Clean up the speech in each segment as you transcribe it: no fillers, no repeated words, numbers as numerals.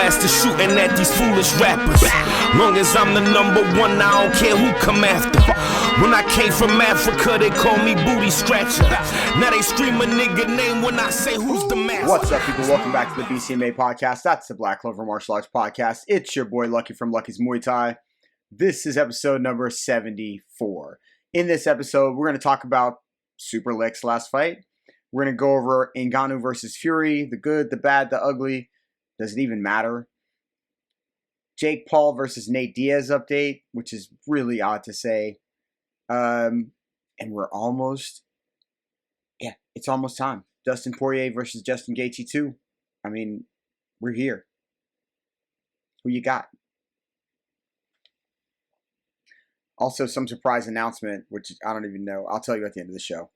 master shooting at these foolish rappers. Long as I'm the number one, I don't care who come after. When I came from Africa, they call me booty scratcher. Now they scream a nigga name when I say who's the master. What's up, people? Welcome back to the BCMA podcast. That's the Black Clover Martial Arts podcast. It's your boy Lucky from Lucky's Muay Thai. This is episode number 74. In this episode, we're going to talk about Superlek's last fight. We're going to go over Ngannou versus Fury, the good, the bad, the ugly. Does it even matter? Jake Paul versus Nate Diaz update, which is really odd to say. And we're almost, it's almost time. Dustin Poirier versus Justin Gaethje 2. I mean, we're here. Who you got? Also, some surprise announcement, which I don't even know. I'll tell you at the end of the show.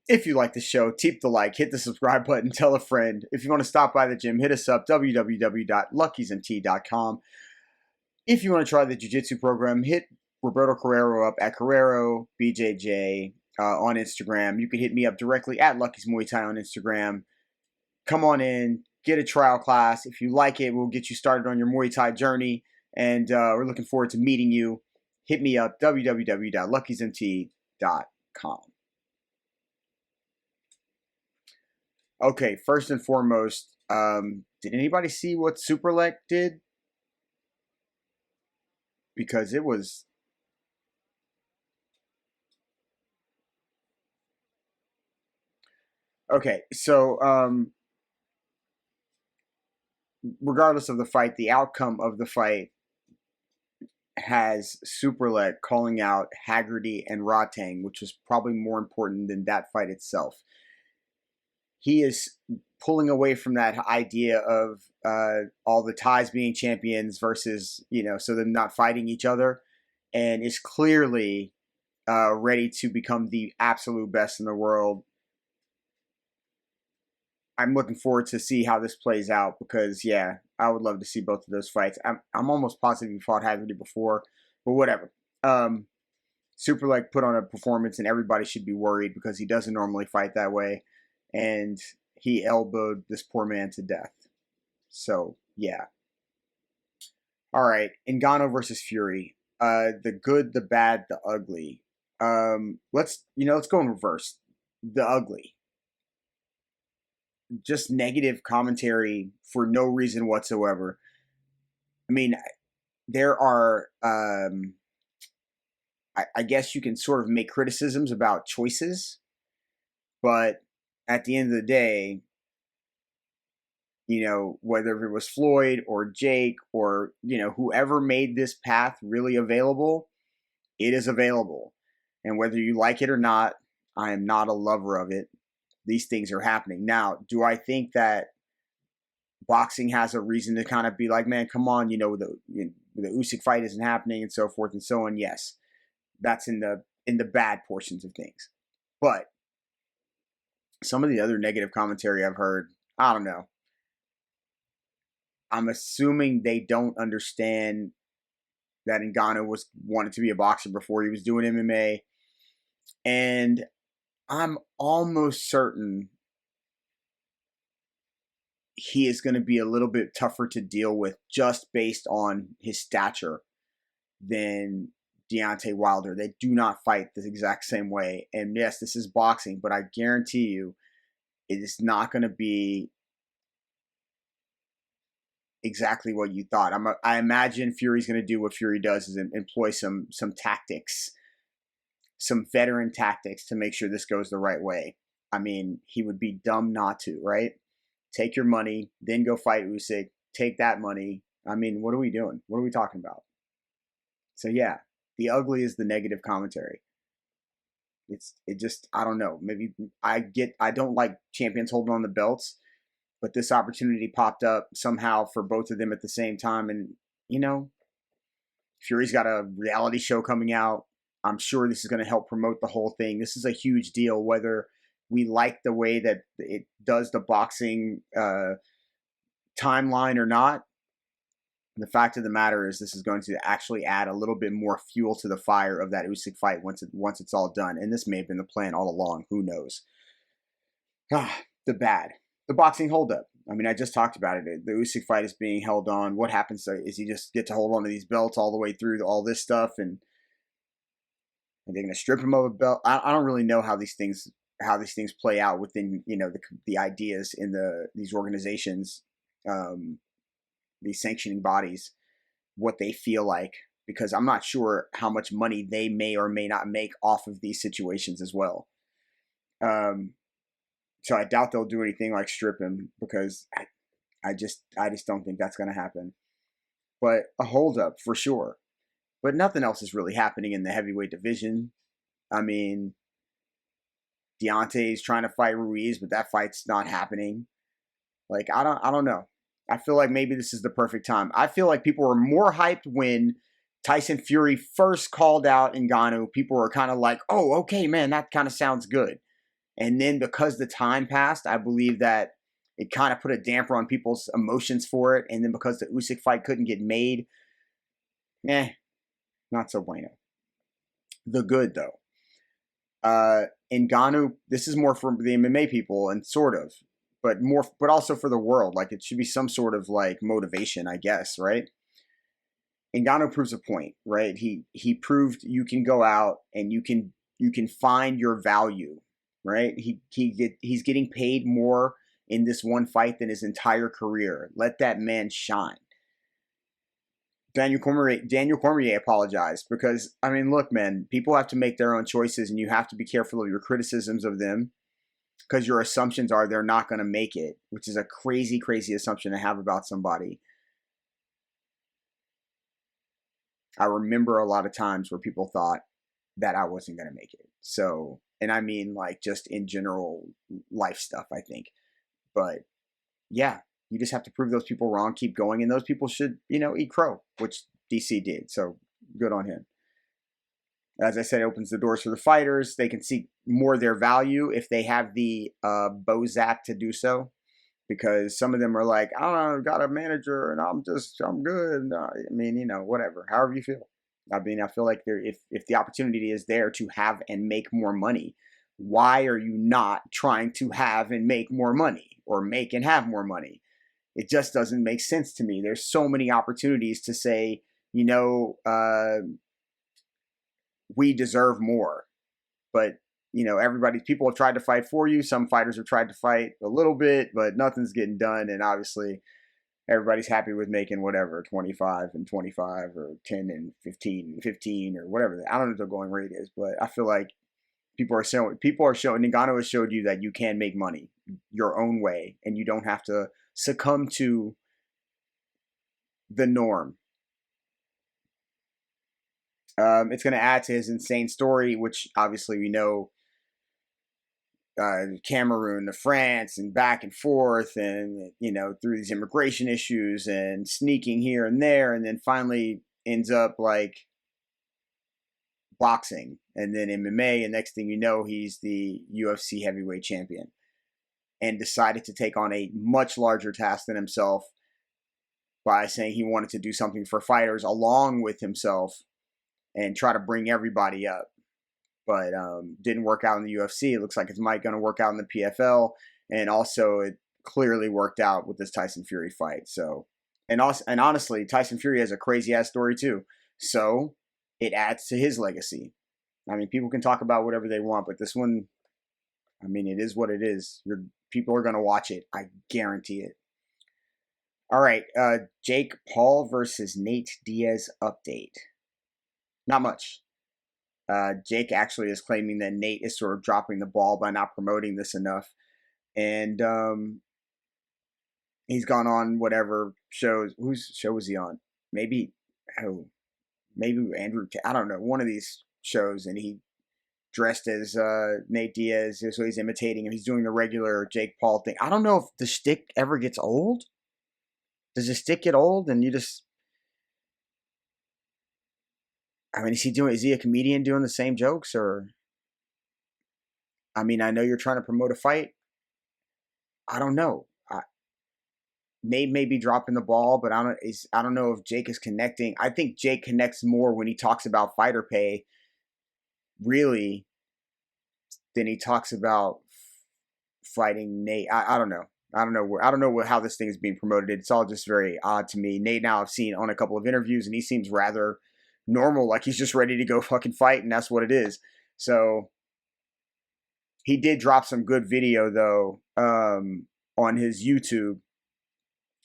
If you like the show, tap the like, hit the subscribe button, tell a friend. If you want to stop by the gym, hit us up, www.luckysmt.com. If you want to try the jiu-jitsu program, hit Roberto Carrero up at Carrero BJJ on Instagram. You can hit me up directly at Lucky's Muay Thai on Instagram. Come on in, get a trial class. If you like it, we'll get you started on your Muay Thai journey. And we're looking forward to meeting you. Hit me up, www.luckysmt.com. Okay, first and foremost, did anybody see what Superlek did? Because it was... Okay, so regardless of the fight, the outcome of the fight has Superlek calling out Haggerty and Rodtang, which was probably more important than that fight itself. He is pulling away from that idea of all the ties being champions versus, so them not fighting each other, and is clearly ready to become the absolute best in the world. I'm looking forward to see how this plays out because, I would love to see both of those fights. I'm almost positive he fought Haggerty before, but whatever. Superlek put on a performance, and everybody should be worried because he doesn't normally fight that way. And he elbowed this poor man to death. So, yeah. All right. Ngannou versus Fury. The good, the bad, the ugly. Let's go in reverse. The ugly. Just negative commentary for no reason whatsoever. I mean, there are, I guess you can sort of make criticisms about choices, but at the end of the day, whether it was Floyd or Jake or, whoever made this path really available, it is available. And whether you like it or not, I am not a lover of it. These things are happening. Now, do I think that boxing has a reason to kind of be like, man, come on, the Usyk fight isn't happening and so forth and so on? Yes, that's in the bad portions of things. But some of the other negative commentary I've heard, I don't know. I'm assuming they don't understand that Ngannou wanted to be a boxer before he was doing MMA. And I'm almost certain he is going to be a little bit tougher to deal with just based on his stature than Deontay Wilder. They do not fight the exact same way. And yes, this is boxing, but I guarantee you it is not going to be exactly what you thought. I imagine Fury's going to do what Fury does, is employ some tactics, some veteran tactics to make sure this goes the right way. I mean, he would be dumb not to, right? Take your money, then go fight Usyk. Take that money. I mean, what are we doing? What are we talking about? So yeah, the ugly is the negative commentary. I don't know. Maybe I don't like champions holding on the belts, but this opportunity popped up somehow for both of them at the same time. And, Fury's got a reality show coming out. I'm sure this is going to help promote the whole thing. This is a huge deal, whether we like the way that it does the boxing timeline or not. The fact of the matter is this is going to actually add a little bit more fuel to the fire of that Usyk fight once it's all done. And this may have been the plan all along. Who knows? The bad. The boxing holdup. I mean, I just talked about it. The Usyk fight is being held on. What happens is he just get to hold on to these belts all the way through all this stuff, and they're going to strip him of a belt. I don't really know how these things play out within the ideas in these organizations, these sanctioning bodies, what they feel like, because I'm not sure how much money they may or may not make off of these situations as well. So I doubt they'll do anything like strip him, because I just don't think that's going to happen. But a holdup for sure. But nothing else is really happening in the heavyweight division. I mean, Deontay's trying to fight Ruiz, but that fight's not happening. Like, I don't know. I feel like maybe this is the perfect time. I feel like people were more hyped when Tyson Fury first called out Ngannou. People were kind of like, oh, okay, man, that kind of sounds good. And then because the time passed, I believe that it kind of put a damper on people's emotions for it. And then because the Usyk fight couldn't get made, not so bueno. The good, though. Ngannou, this is more for the MMA people, and sort of, but also for the world. Like, it should be some sort of like motivation, I guess, right? Ngannou proves a point, right? He proved you can go out and you can find your value, right? He's getting paid more in this one fight than his entire career. Let that man shine. Daniel Cormier apologized, because, I mean, look, man, people have to make their own choices, and you have to be careful of your criticisms of them, because your assumptions are they're not going to make it, which is a crazy, crazy assumption to have about somebody. I remember a lot of times where people thought that I wasn't going to make it. So, and I mean, like, just in general life stuff, I think. But yeah, you just have to prove those people wrong, keep going, and those people should, eat crow, which DC did. So good on him. As I said, it opens the doors for the fighters. They can see more of their value if they have the Bozak to do so. Because some of them are like, I don't know, got a manager and I'm good. I mean, whatever, however you feel. I mean, I feel like if the opportunity is there to have and make more money, why are you not trying to have and make more money, or make and have more money? It just doesn't make sense to me. There's so many opportunities to say, we deserve more. But, people have tried to fight for you. Some fighters have tried to fight a little bit, but nothing's getting done. And obviously, everybody's happy with making whatever, 25 and 25 or 10 and 15 and 15 or whatever. I don't know what the going rate is, but I feel like people are showing, Ngannou has showed you that you can make money your own way, and you don't have to succumb to the norm. It's going to add to his insane story, which obviously we know, Cameroon to France and back and forth, and through these immigration issues and sneaking here and there, and then finally ends up like boxing and then MMA, and next thing you know, he's the UFC heavyweight champion, and decided to take on a much larger task than himself by saying he wanted to do something for fighters along with himself and try to bring everybody up. But didn't work out in the UFC. It looks like it's might going to work out in the PFL, and also it clearly worked out with this Tyson Fury fight. So, and honestly, Tyson Fury has a crazy ass story too. So it adds to his legacy. I mean, people can talk about whatever they want, but this one, I mean, it is what it is. People are going to watch it. I guarantee it. All right, Jake Paul versus Nate Diaz update. Not much. Jake actually is claiming that Nate is sort of dropping the ball by not promoting this enough. And he's gone on whatever shows. Whose show was he on? Maybe Andrew. I don't know. One of these shows. And he dressed as Nate Diaz. So he's imitating him. He's doing the regular Jake Paul thing. I don't know if the shtick ever gets old. Does the shtick get old and you just... I mean, is he a comedian doing the same jokes, or? I mean, I know you're trying to promote a fight. I don't know. Nate may be dropping the ball, but I don't know if Jake is connecting. I think Jake connects more when he talks about fighter pay, really, than he talks about fighting Nate. I don't know. I don't know how this thing is being promoted. It's all just very odd to me. Nate now I've seen on a couple of interviews, and he seems rather normal, like he's just ready to go fucking fight, and that's what it is. So he did drop some good video though on his YouTube.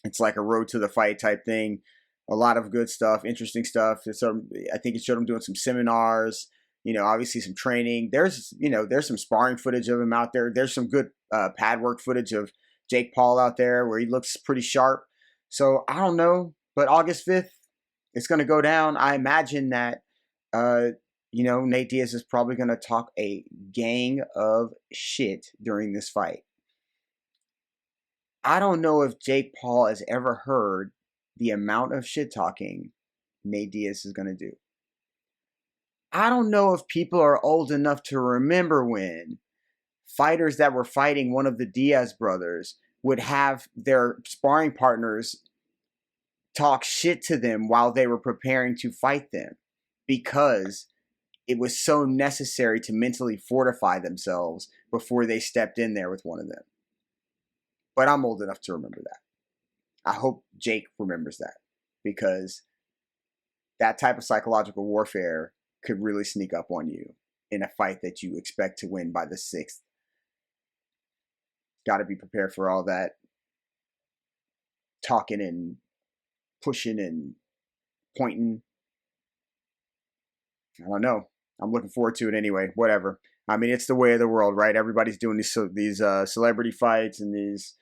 It's like a road to the fight type thing. A lot of good stuff, interesting stuff. I think it showed him doing some seminars. Obviously some training. There's some sparring footage of him out there. There's some good pad work footage of Jake Paul out there where he looks pretty sharp. So I don't know, but August 5th, it's going to go down. I imagine that, Nate Diaz is probably going to talk a gang of shit during this fight. I don't know if Jake Paul has ever heard the amount of shit talking Nate Diaz is going to do. I don't know if people are old enough to remember when fighters that were fighting one of the Diaz brothers would have their sparring partners talk shit to them while they were preparing to fight them, because it was so necessary to mentally fortify themselves before they stepped in there with one of them. But I'm old enough to remember that. I hope Jake remembers that, because that type of psychological warfare could really sneak up on you in a fight that you expect to win by the 6th. Got to be prepared for all that talking and pushing and pointing. I don't know. I'm looking forward to it anyway. Whatever. I mean, it's the way of the world, right? Everybody's doing these celebrity fights and these,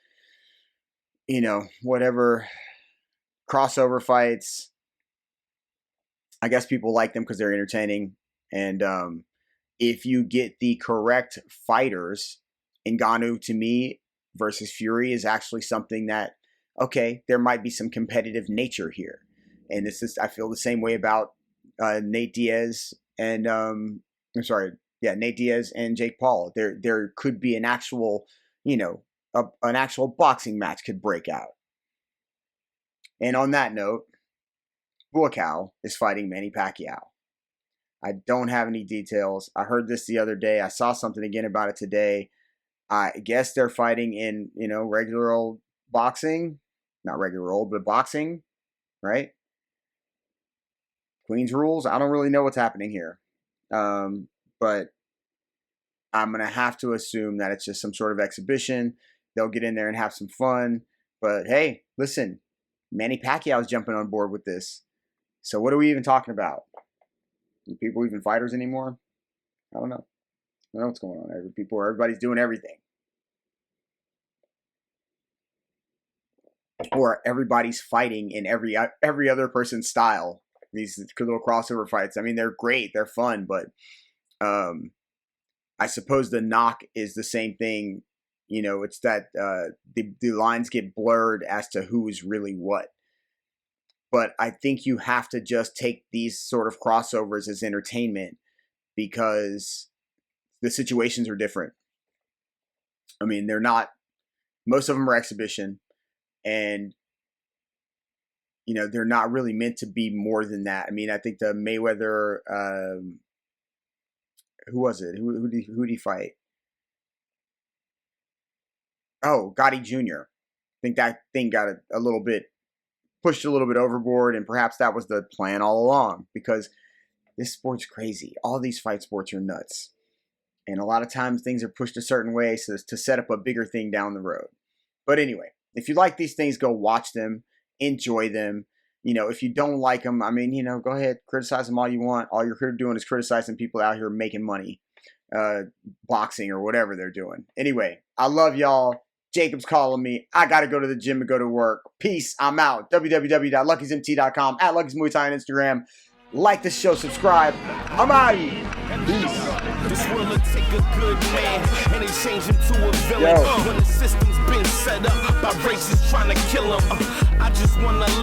whatever crossover fights. I guess people like them because they're entertaining. And if you get the correct fighters, Ngannou to me versus Fury is actually something that, okay, there might be some competitive nature here. And I feel the same way about Nate Diaz and Nate Diaz and Jake Paul. There could be an actual, an actual boxing match could break out. And on that note, Buakaw is fighting Manny Pacquiao. I don't have any details. I heard this the other day. I saw something again about it today. I guess they're fighting in, regular old boxing. Not regular old, but boxing, right? Queen's rules. I don't really know what's happening here. But I'm going to have to assume that it's just some sort of exhibition. They'll get in there and have some fun. But hey, listen, Manny Pacquiao is jumping on board with this. So what are we even talking about? Are people even fighters anymore? I don't know. I don't know what's going on. Everybody's doing everything. Or everybody's fighting in every other person's style. These little crossover fights. I mean, they're great. They're fun. But I suppose the knock is the same thing. It's that the lines get blurred as to who is really what. But I think you have to just take these sort of crossovers as entertainment, because the situations are different. I mean, most of them are exhibition, and, they're not really meant to be more than that. I mean, I think the Mayweather, who was it? Who did he fight? Oh, Gotti Jr. I think that thing got pushed a little bit overboard, and perhaps that was the plan all along, because this sport's crazy. All these fight sports are nuts. And a lot of times things are pushed a certain way so to set up a bigger thing down the road. But anyway, if you like these things, go watch them, enjoy them. If you don't like them, I mean, go ahead, criticize them all you want. All you're doing is criticizing people out here making money, boxing or whatever they're doing. Anyway, I love y'all. Jacob's calling me. I got to go to the gym and go to work. Peace. I'm out. www.luckysmt.com, at Lucky's Muay Thai on Instagram. Like the show, subscribe. I'm out. Peace. This world take a good man and they change him to a villain. When the system's been set up by racists trying to kill him, I just wanna